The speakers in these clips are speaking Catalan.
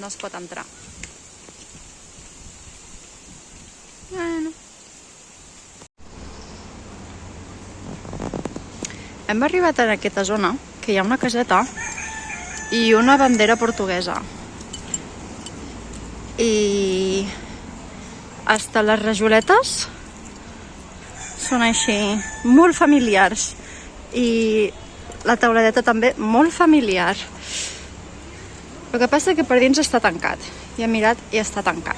no es pot entrar. Bueno. Hem arribat en aquesta zona, que hi ha una caseta i una bandera portuguesa. I hasta les rajoletes són així, molt familiars. I la tauladeta també molt familiar. El que passa és que per dins està tancat. Ja he mirat i està tancat.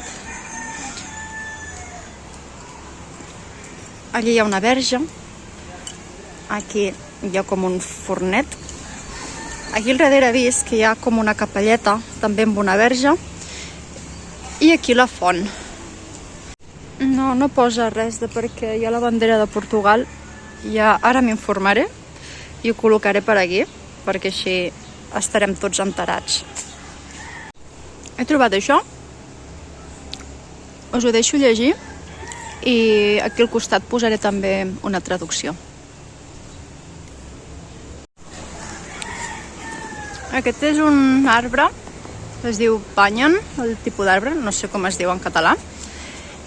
Allí hi ha una verge. Aquí hi ha com un fornet. Aquí al darrere he vist que hi ha com una capelleta, també amb una verge. I aquí la font. No posa res de perquè hi ha la bandera de Portugal. Ja ara m'informaré i ho col·locaré per aquí, perquè així estarem tots enterats. He trobat això. Us ho deixo llegir i aquí al costat posaré també una traducció. Aquest és un arbre, es diu banyan, el tipus d'arbre, no sé com es diu en català,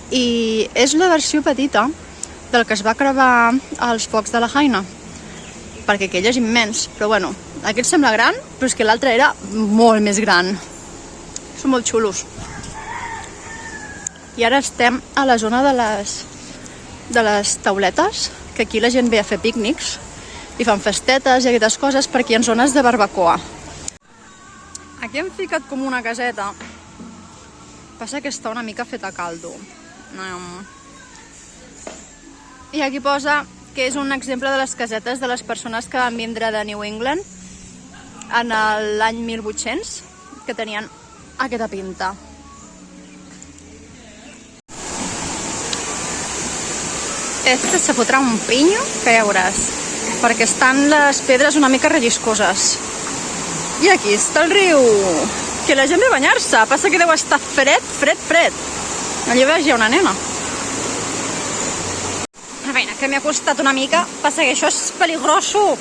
i és la versió petita del que es va crevar als focs de la Jaina, perquè aquell és immens, però bueno, aquest sembla gran, però és que l'altre era molt més gran. Són molt xulos. I ara estem a la zona de les tauletes, que aquí la gent ve a fer pícnics i fan festetes i aquestes coses perquè hi ha zones de barbacoa. Aquí hem ficat com una caseta. Passa que està una mica feta a caldo. I aquí posa que és un exemple de les casetes de les persones que van vindre de New England en l'any 1800, que tenien aquesta pinta. Este se fotrà un pinyo que ja veuràs, perquè estan les pedres una mica relliscoses. I aquí està el riu, que la gent ve a banyar-se, passa que deu estar fred. Allà veig hi ha una nena. A veure, que m'ha costat una mica, passa que això és peligroso.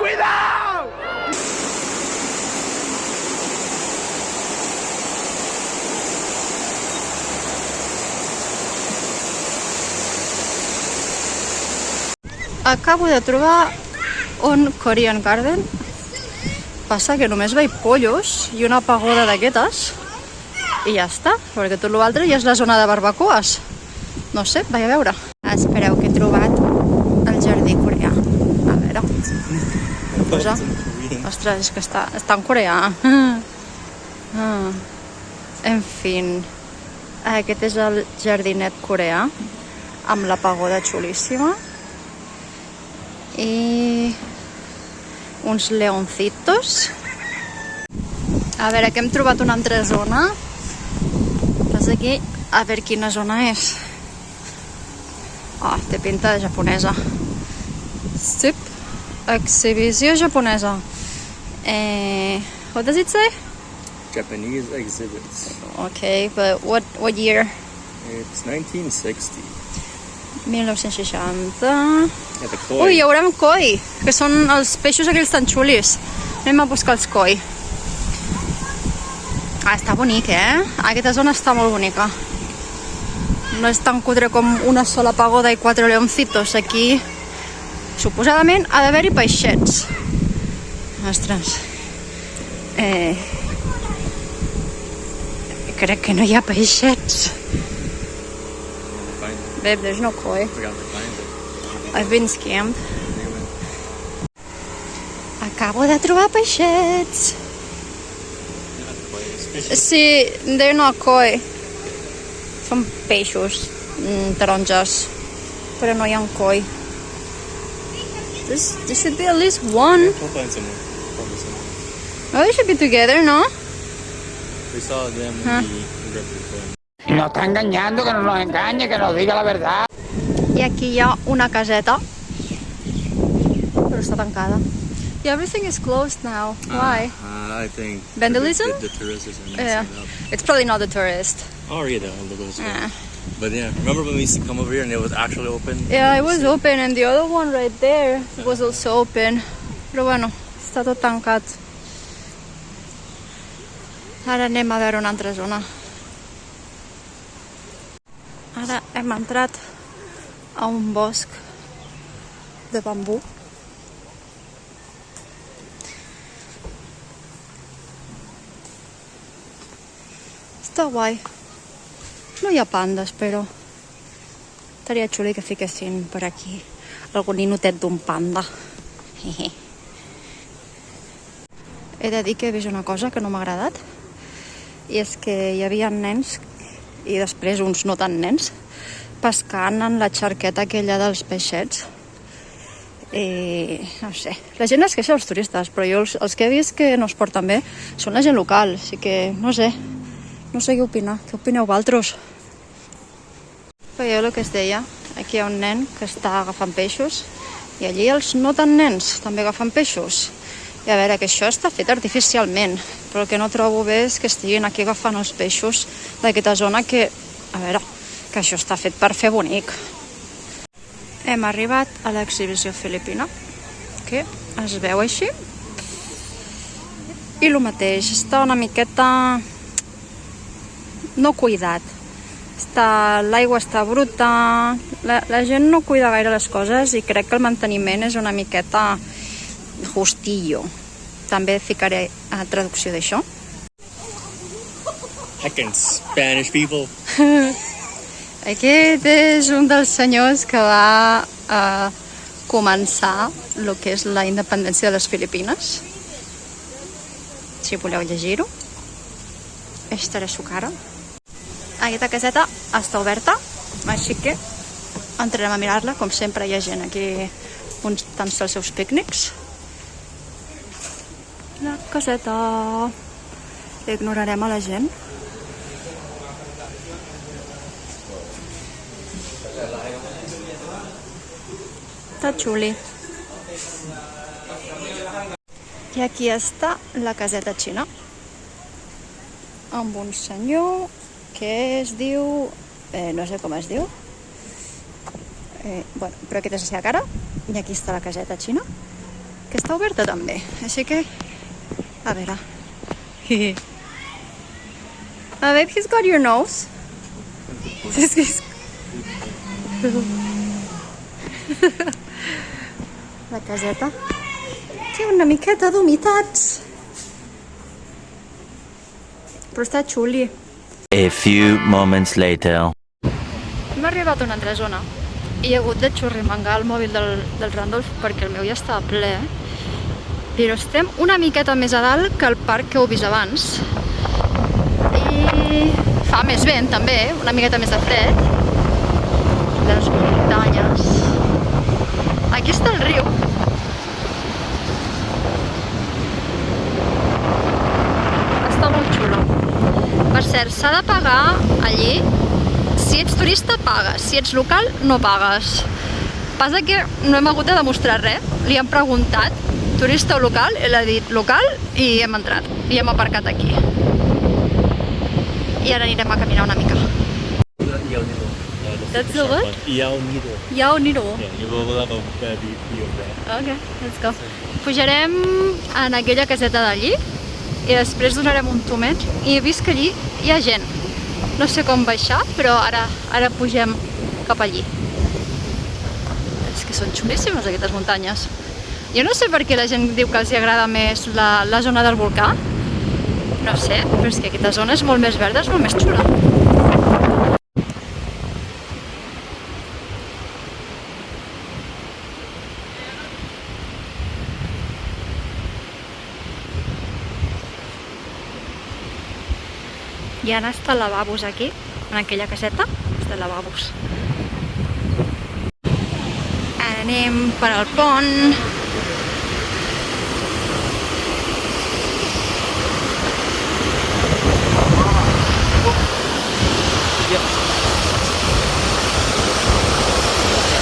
Cuidao! Acabo de trobar un Korean Garden. Passa que només veig pollos i una pagoda d'aquestes i ja està, perquè tot l'altre ja és la zona de barbacoes. No sé, vaig a veure. Espereu que he trobat el jardí coreà. A veure. Posa. Ostres, és que està en coreà. En fi. Aquest és el jardinet coreà amb la pagoda xulíssima. I uns leoncitos. A veure, que hem trobat una altra zona. Passa aquí, a veure quina zona és. Oh, té pinta de japonesa. Sup, exhibició japonesa. What does it say? Japanese exhibits. Okay, but what year? It's 1960. 1960. Yeah, the koi. Ui, hi haurem koi, que són els peixos aquells tan xulis. Anem a buscar els koi. Està bonic, Aquesta zona està molt bonica. No és tan cutre com una sola pagoda i 4 leoncitos. Aquí, suposadament, ha d'haver-hi peixets. Ostres. Crec que no hi ha peixets. Babe, there's no koi. I've been scammed. Acabo de trobar peixets. Sí, they're not koi. Són peixos taronges, però no hi ha koi. There should be at least one. We'll find someone. Probably someone. Oh, they should be together, no? We saw them when we grabbed the koi. Nos está engañando, que no nos engañe, que nos diga la verdad. I aquí hi ha una caseta, però està tancada. Yeah, everything is closed now. Why? I think Vandalism? The tourists are Yeah, messing up. it's probably not the tourist. Oh, yeah, those Yeah. But yeah, remember when we used to come over here and it was actually open? Yeah, it was open, and the other one right there was also open. Però bueno, està tot tancat. Ara anem a veure una altra zona. Ara hem entrat a un bosc de bambú. Està guai. No hi ha pandes, però estaria xuli que fiquessin per aquí algun ninotet d'un panda. He de dir que he vist una cosa que no m'ha agradat, i és que hi havia nens, i després uns no tan nens, pescant en la xarqueta aquella dels peixets. I no sé, la gent es queixa dels turistes, però jo els que he vist que no es porten bé són la gent local, així que no sé què opinar. Què opineu vosaltres? Veieu el que es deia? Aquí hi ha un nen que està agafant peixos i allí els no tan nens també agafen peixos. I a veure, que això està fet artificialment, però el que no trobo bé és que estiguin aquí agafant els peixos d'aquesta zona que, a veure, que això està fet per fer bonic. Hem arribat a l'exhibició filipina, que es veu així. I el mateix, està una miqueta no cuidat. L'aigua està bruta, la gent no cuida gaire les coses i crec que el manteniment és una miqueta justillo. També ficaré a traducció d'això. Heckin' Spanish people. Aquest és un dels senyors que va començar el que és la independència de les Filipines. Si voleu llegir-ho. Esta era su cara. Aquesta caseta està oberta, així que entrarem a mirar-la. Com sempre hi ha gent aquí muntant-se els seus pícnics. La caseta. Ignorarem a la gent. Està xuli. I aquí està la caseta xina, amb un senyor que es diu... no sé com es diu. Bueno, però aquesta és la seva cara. I aquí està la caseta xina, que està oberta també. Així que... a veure. Babe, he's got your nose. La caseta té una miqueta d'humitats, però està xuli. A few moments later. Hem arribat a una altra zona i he hagut de xurrimangar el mòbil del Randolph perquè el meu ja estava ple, però estem una miqueta més a dalt que el parc que heu vist abans i fa més vent també, una miqueta més de fred. Les muntanyes. Aquí està el riu. Està molt xulo. Per cert, s'ha de pagar allí. Si ets turista, pagues. Si ets local, no pagues. Passa que no hem hagut de demostrar res. Li hem preguntat, turista o local? Ell ha dit local i hem entrat. I hem aparcat aquí. I ara anirem a caminar una mica. That's the what? Yao Nido. Yao Nido. Yeah, we'll have a view of that. Ok, let's go. Pujarem en aquella caseta d'allí i després donarem un tomet i he vist que allí hi ha gent. No sé com baixar, però ara pugem cap allí. És que són xulíssimes aquestes muntanyes. Jo no sé per què la gent diu que els agrada més la zona del volcà. No sé, però és que aquesta zona és molt més verda, és molt més xula. Hi ha hasta lavabos aquí, en aquella caseta, de lavabos. Anem per al pont.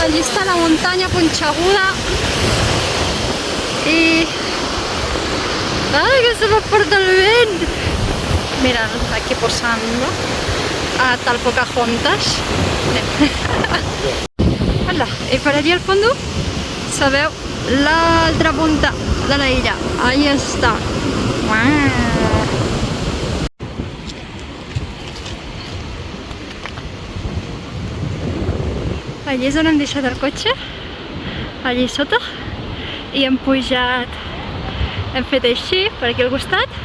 Allí està la muntanya punxeguda i... Ai, que se m'aporta el vent! Mira, aquí posando a tal Pocahontas. Hola, y por allí al fondo se veu l'altra punta de la illa. Ahí està. Allí és on hem deixat el cotxe, allí sota, i hem pujat, hem fet així, per aquí al costat,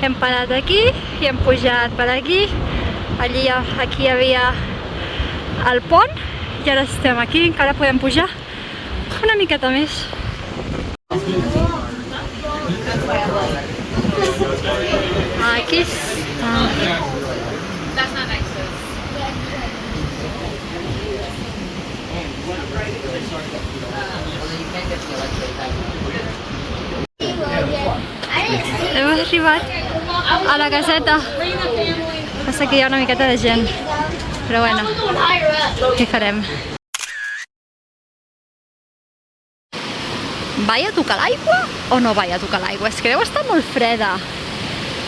hem parat aquí i hem pujat per aquí. Allí, aquí hi havia el pont i ara estem aquí, encara podem pujar una miqueta més. Aquí està. Hem arribat a la caseta. Passa que hi ha una miqueta de gent, però bueno, què farem? Vaig a tocar l'aigua o no vaig a tocar l'aigua? És que deu estar molt freda.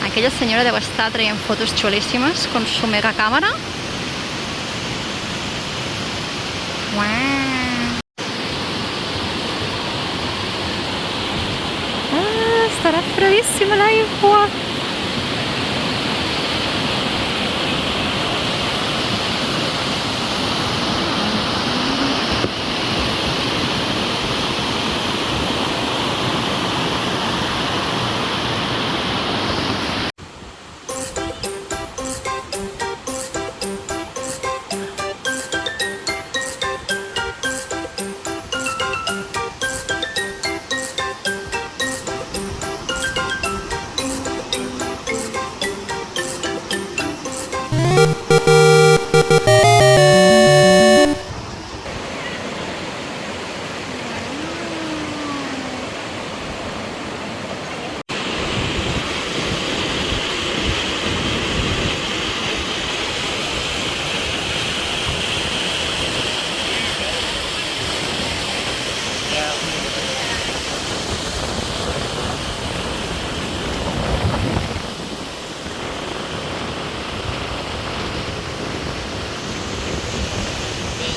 Aquella senyora deu estar traient fotos xulíssimes con su mega càmera. Estarà fredíssima l'aigua.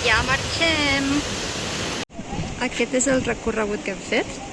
Ja marxem. Aquest és el recorregut que hem fet.